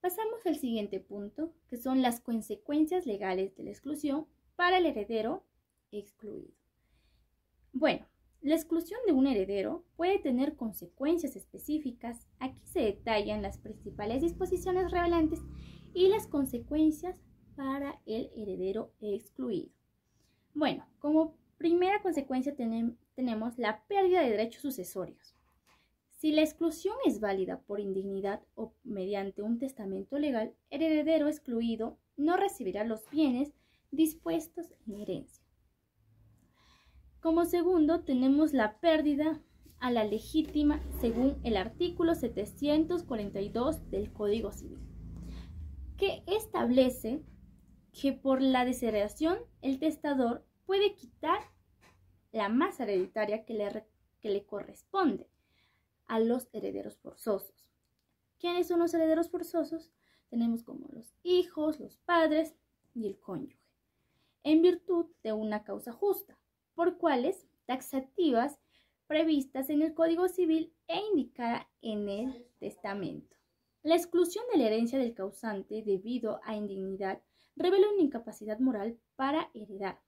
Pasamos al siguiente punto, que son las consecuencias legales de la exclusión para el heredero excluido. Bueno, la exclusión de un heredero puede tener consecuencias específicas. Aquí se detallan las principales disposiciones revelantes y las consecuencias para el heredero excluido. Bueno, como primera consecuencia tenemos la pérdida de derechos sucesorios. Si la exclusión es válida por indignidad o mediante un testamento legal, el heredero excluido no recibirá los bienes dispuestos en herencia. Como segundo, tenemos la pérdida a la legítima según el artículo 742 del Código Civil, que establece que por la desheredación el testador puede quitar la masa hereditaria que le corresponde a los herederos forzosos. ¿Quiénes son los herederos forzosos? Tenemos como los hijos, los padres y el cónyuge, en virtud de una causa justa, por cuales taxativas previstas en el Código Civil e indicada en el testamento. La exclusión de la herencia del causante debido a indignidad revela una incapacidad moral para heredar.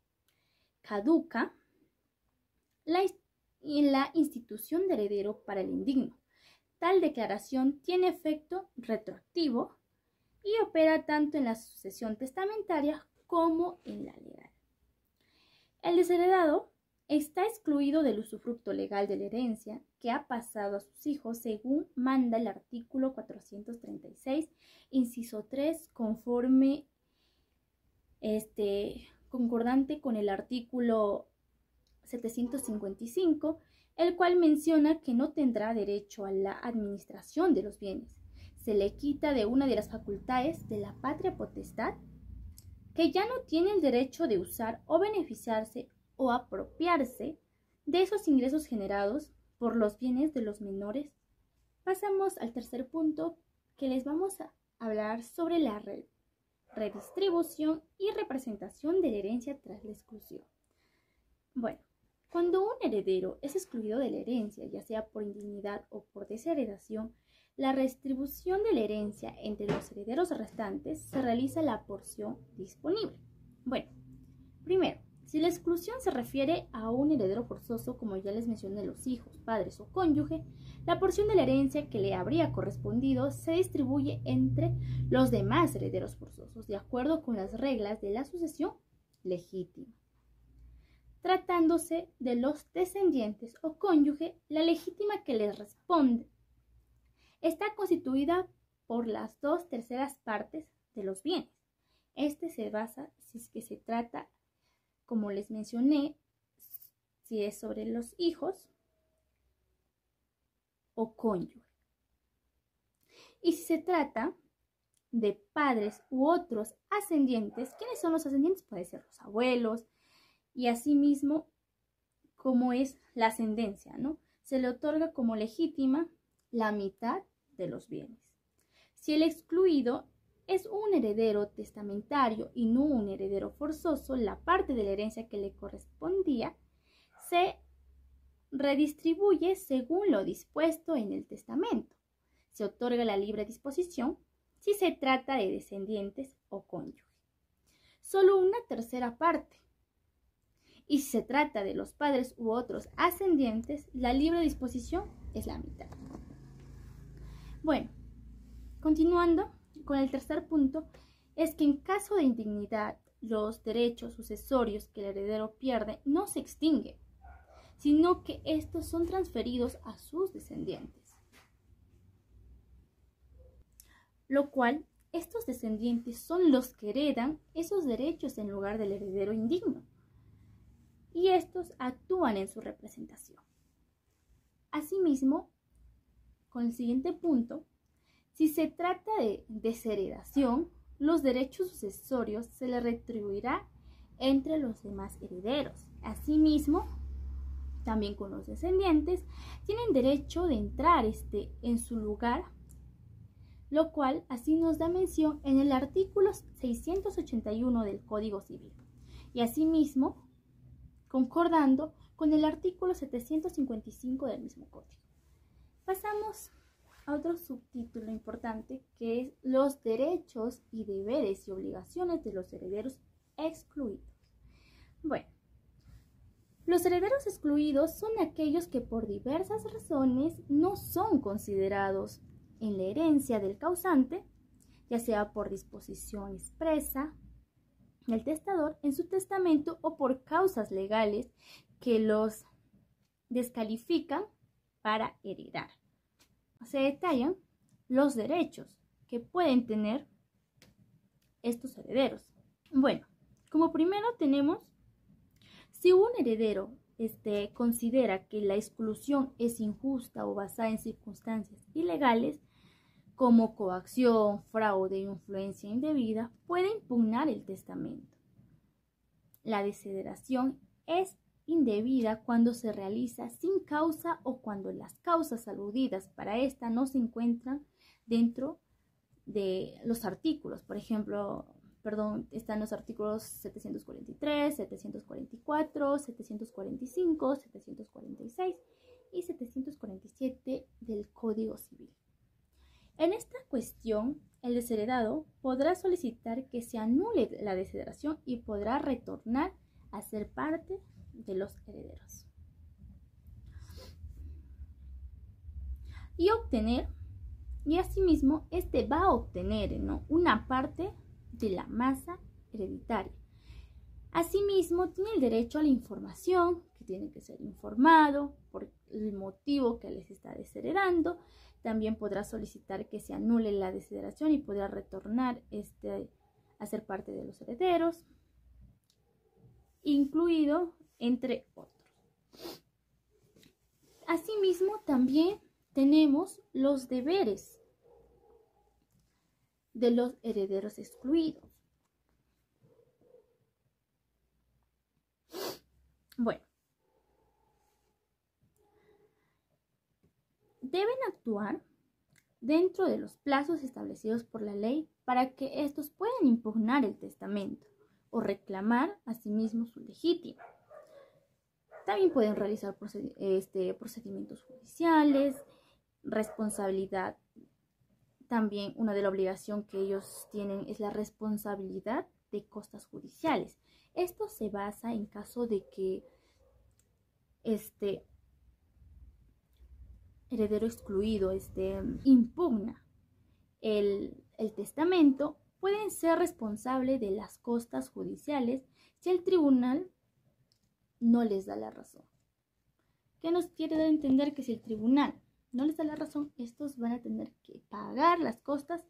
Caduca la institución de heredero para el indigno. Tal declaración tiene efecto retroactivo y opera tanto en la sucesión testamentaria como en la legal. El desheredado está excluido del usufructo legal de la herencia que ha pasado a sus hijos según manda el artículo 436, inciso 3, concordante con el artículo 755, el cual menciona que no tendrá derecho a la administración de los bienes. Se le quita de una de las facultades de la patria potestad, que ya no tiene el derecho de usar o beneficiarse o apropiarse de esos ingresos generados por los bienes de los menores. Pasamos al tercer punto, que les vamos a hablar sobre la redistribución y representación de la herencia tras la exclusión. Bueno, cuando un heredero es excluido de la herencia, ya sea por indignidad o por desheredación, la redistribución de la herencia entre los herederos restantes se realiza la porción disponible. Bueno, primero, si la exclusión se refiere a un heredero forzoso, como ya les mencioné, los hijos, padres o cónyuge, la porción de la herencia que le habría correspondido se distribuye entre los demás herederos forzosos, de acuerdo con las reglas de la sucesión legítima. Tratándose de los descendientes o cónyuge, la legítima que les responde está constituida por las 2/3 partes de los bienes. Este se basa si es que se trata, como les mencioné, si es sobre los hijos o cónyuge. Y si se trata de padres u otros ascendientes, ¿quiénes son los ascendientes? Pueden ser los abuelos, y asimismo, como es la ascendencia, ¿no? Se le otorga como legítima la mitad de los bienes. Si el excluido es un heredero testamentario y no un heredero forzoso, la parte de la herencia que le correspondía se redistribuye según lo dispuesto en el testamento. Se otorga la libre disposición si se trata de descendientes o cónyuge. Solo 1/3 parte. Y si se trata de los padres u otros ascendientes, la libre disposición es la mitad. Bueno, continuando con el tercer punto, es que en caso de indignidad, los derechos sucesorios que el heredero pierde no se extinguen, sino que estos son transferidos a sus descendientes. Lo cual, estos descendientes son los que heredan esos derechos en lugar del heredero indigno, y estos actúan en su representación. Asimismo, con el siguiente punto, si se trata de desheredación, los derechos sucesorios se le retribuirá entre los demás herederos. Asimismo, también con los descendientes, tienen derecho de entrar en su lugar, lo cual así nos da mención en el artículo 681 del Código Civil. Y asimismo, concordando con el artículo 755 del mismo código. Pasamos otro subtítulo importante que es los derechos y deberes y obligaciones de los herederos excluidos. Bueno, los herederos excluidos son aquellos que por diversas razones no son considerados en la herencia del causante, ya sea por disposición expresa del testador en su testamento o por causas legales que los descalifican para heredar. Se detallan los derechos que pueden tener estos herederos. Bueno, como primero tenemos, si un heredero considera que la exclusión es injusta o basada en circunstancias ilegales, como coacción, fraude, influencia indebida, puede impugnar el testamento. La desheredación es indebida cuando se realiza sin causa o cuando las causas aludidas para esta no se encuentran dentro de los artículos. Por ejemplo, están los artículos 743, 744, 745, 746 y 747 del Código Civil. En esta cuestión, el desheredado podrá solicitar que se anule la desheredación y podrá retornar a ser parte de los herederos. Y asimismo, va a obtener, ¿no?, una parte de la masa hereditaria. Asimismo, tiene el derecho a la información, que tiene que ser informado por el motivo que les está desheredando. También podrá solicitar que se anule la desheredación y podrá retornar a ser parte de los herederos, incluido entre otros. Asimismo, también tenemos los deberes de los herederos excluidos. Bueno, deben actuar dentro de los plazos establecidos por la ley para que estos puedan impugnar el testamento o reclamar asimismo su legítimo. También pueden realizar procedimientos judiciales, responsabilidad. También una de las obligaciones que ellos tienen es la responsabilidad de costas judiciales. Esto se basa en caso de que heredero excluido impugna el testamento, pueden ser responsables de las costas judiciales si el tribunal no les da la razón. ¿Qué nos quiere dar a entender? Que si el tribunal no les da la razón, estos van a tener que pagar las costas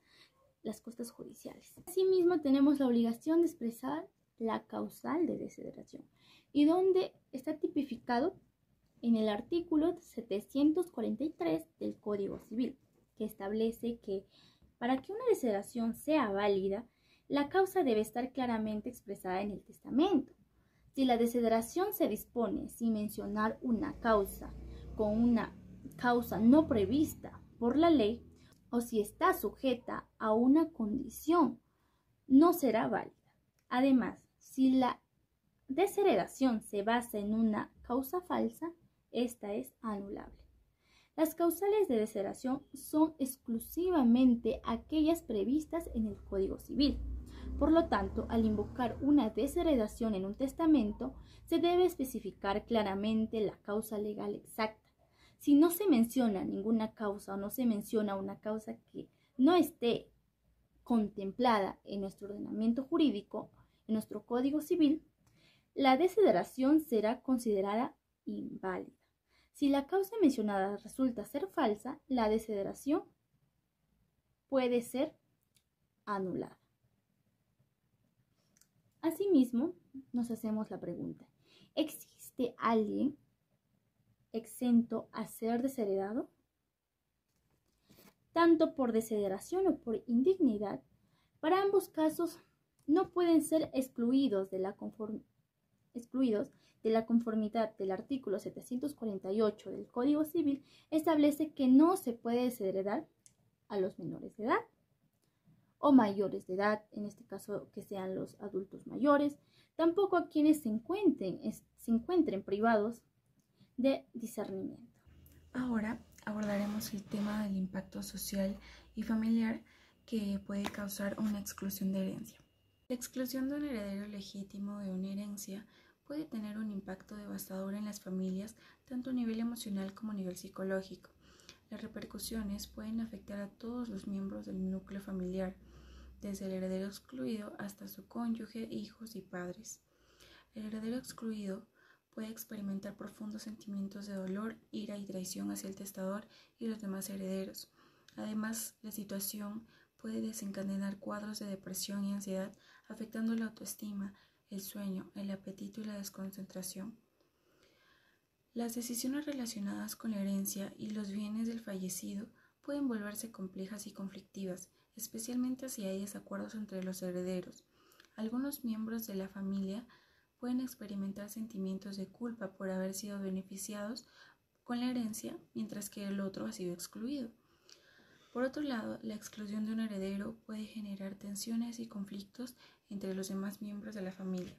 judiciales. Asimismo, tenemos la obligación de expresar la causal de desheredación, y donde está tipificado en el artículo 743 del Código Civil, que establece que para que una desheredación sea válida, la causa debe estar claramente expresada en el testamento. Si la desheredación se dispone sin mencionar una causa, con una causa no prevista por la ley, o si está sujeta a una condición, no será válida. Además, si la desheredación se basa en una causa falsa, esta es anulable. Las causales de desheredación son exclusivamente aquellas previstas en el Código Civil. Por lo tanto, al invocar una desheredación en un testamento, se debe especificar claramente la causa legal exacta. Si no se menciona ninguna causa o no se menciona una causa que no esté contemplada en nuestro ordenamiento jurídico, en nuestro Código Civil, la desheredación será considerada inválida. Si la causa mencionada resulta ser falsa, la desheredación puede ser anulada. Asimismo, nos hacemos la pregunta: ¿existe alguien exento a ser desheredado? Tanto por desheredación o por indignidad, para ambos casos no pueden ser excluidos de la conformidad del artículo 748 del Código Civil. Establece que no se puede desheredar a los menores de edad o mayores de edad, en este caso que sean los adultos mayores, tampoco a quienes se encuentren privados de discernimiento. Ahora abordaremos el tema del impacto social y familiar que puede causar una exclusión de herencia. La exclusión de un heredero legítimo de una herencia puede tener un impacto devastador en las familias, tanto a nivel emocional como a nivel psicológico. Las repercusiones pueden afectar a todos los miembros del núcleo familiar, desde el heredero excluido hasta su cónyuge, hijos y padres. El heredero excluido puede experimentar profundos sentimientos de dolor, ira y traición hacia el testador y los demás herederos. Además, la situación puede desencadenar cuadros de depresión y ansiedad, afectando la autoestima, el sueño, el apetito y la desconcentración. Las decisiones relacionadas con la herencia y los bienes del fallecido pueden volverse complejas y conflictivas, especialmente si hay desacuerdos entre los herederos. Algunos miembros de la familia pueden experimentar sentimientos de culpa por haber sido beneficiados con la herencia, mientras que el otro ha sido excluido. Por otro lado, la exclusión de un heredero puede generar tensiones y conflictos entre los demás miembros de la familia.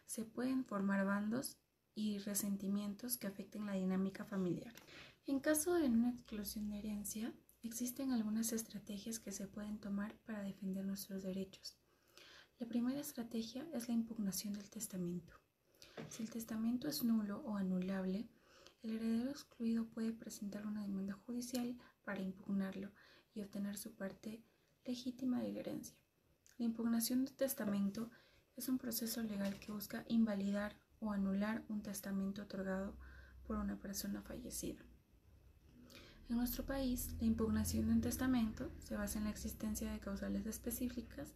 Se pueden formar bandos y resentimientos que afecten la dinámica familiar. En caso de una exclusión de herencia, existen algunas estrategias que se pueden tomar para defender nuestros derechos. La primera estrategia es la impugnación del testamento. Si el testamento es nulo o anulable, el heredero excluido puede presentar una demanda judicial para impugnarlo y obtener su parte legítima de la herencia. La impugnación del testamento es un proceso legal que busca invalidar o anular un testamento otorgado por una persona fallecida. En nuestro país, la impugnación de un testamento se basa en la existencia de causales específicas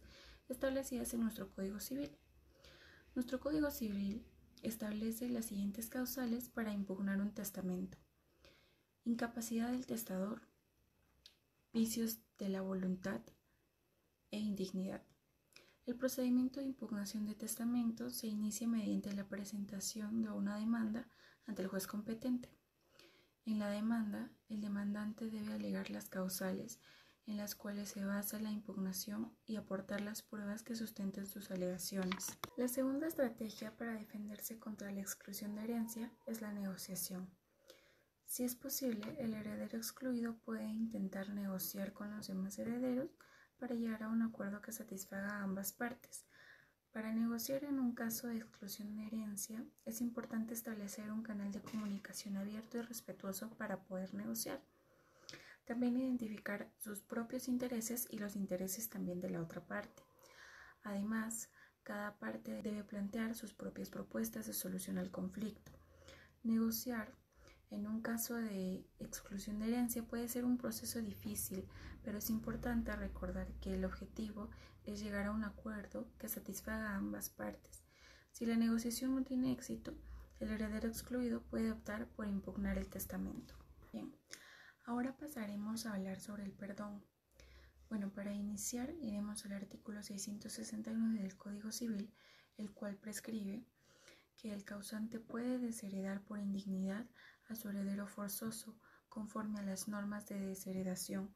establecidas en nuestro Código Civil. Nuestro Código Civil establece las siguientes causales para impugnar un testamento: incapacidad del testador, vicios de la voluntad e indignidad. El procedimiento de impugnación de testamento se inicia mediante la presentación de una demanda ante el juez competente. En la demanda, el demandante debe alegar las causales en las cuales se basa la impugnación y aportar las pruebas que sustenten sus alegaciones. La segunda estrategia para defenderse contra la exclusión de herencia es la negociación. Si es posible, el heredero excluido puede intentar negociar con los demás herederos para llegar a un acuerdo que satisfaga a ambas partes. Para negociar en un caso de exclusión de herencia, es importante establecer un canal de comunicación abierto y respetuoso para poder negociar. También identificar sus propios intereses y los intereses también de la otra parte. Además, cada parte debe plantear sus propias propuestas de solución al conflicto. Negociar en un caso de exclusión de herencia puede ser un proceso difícil, pero es importante recordar que el objetivo es llegar a un acuerdo que satisfaga a ambas partes. Si la negociación no tiene éxito, el heredero excluido puede optar por impugnar el testamento. Bien, ahora pasaremos a hablar sobre el perdón. Bueno, para iniciar iremos al artículo 669 del Código Civil, el cual prescribe que el causante puede desheredar por indignidad a su heredero forzoso conforme a las normas de desheredación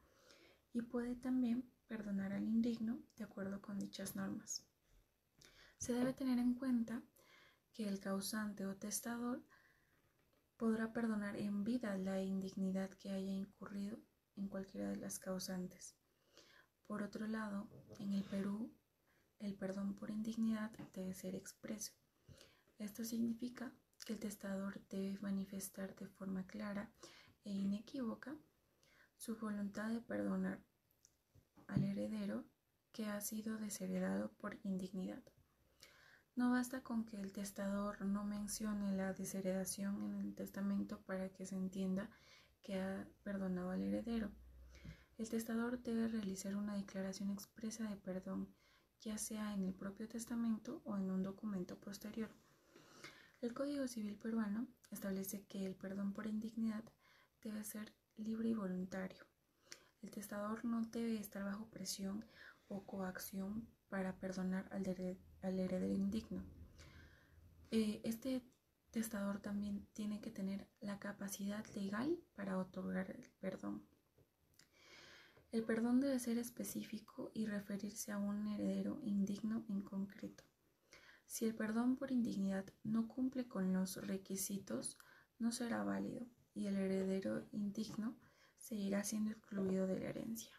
y puede también perdonar al indigno de acuerdo con dichas normas. Se debe tener en cuenta que el causante o testador podrá perdonar en vida la indignidad que haya incurrido en cualquiera de las causantes. Por otro lado, en el Perú, el perdón por indignidad debe ser expreso. Esto significa que el testador debe manifestar de forma clara e inequívoca su voluntad de perdonar al heredero que ha sido desheredado por indignidad. No basta con que el testador no mencione la desheredación en el testamento para que se entienda que ha perdonado al heredero. El testador debe realizar una declaración expresa de perdón, ya sea en el propio testamento o en un documento posterior. El Código Civil peruano establece que el perdón por indignidad debe ser libre y voluntario. El testador no debe estar bajo presión o coacción para perdonar al heredero indigno. Este testador también tiene que tener la capacidad legal para otorgar el perdón. El perdón debe ser específico y referirse a un heredero indigno en concreto. Si el perdón por indignidad no cumple con los requisitos, no será válido y el heredero indigno seguirá siendo excluido de la herencia.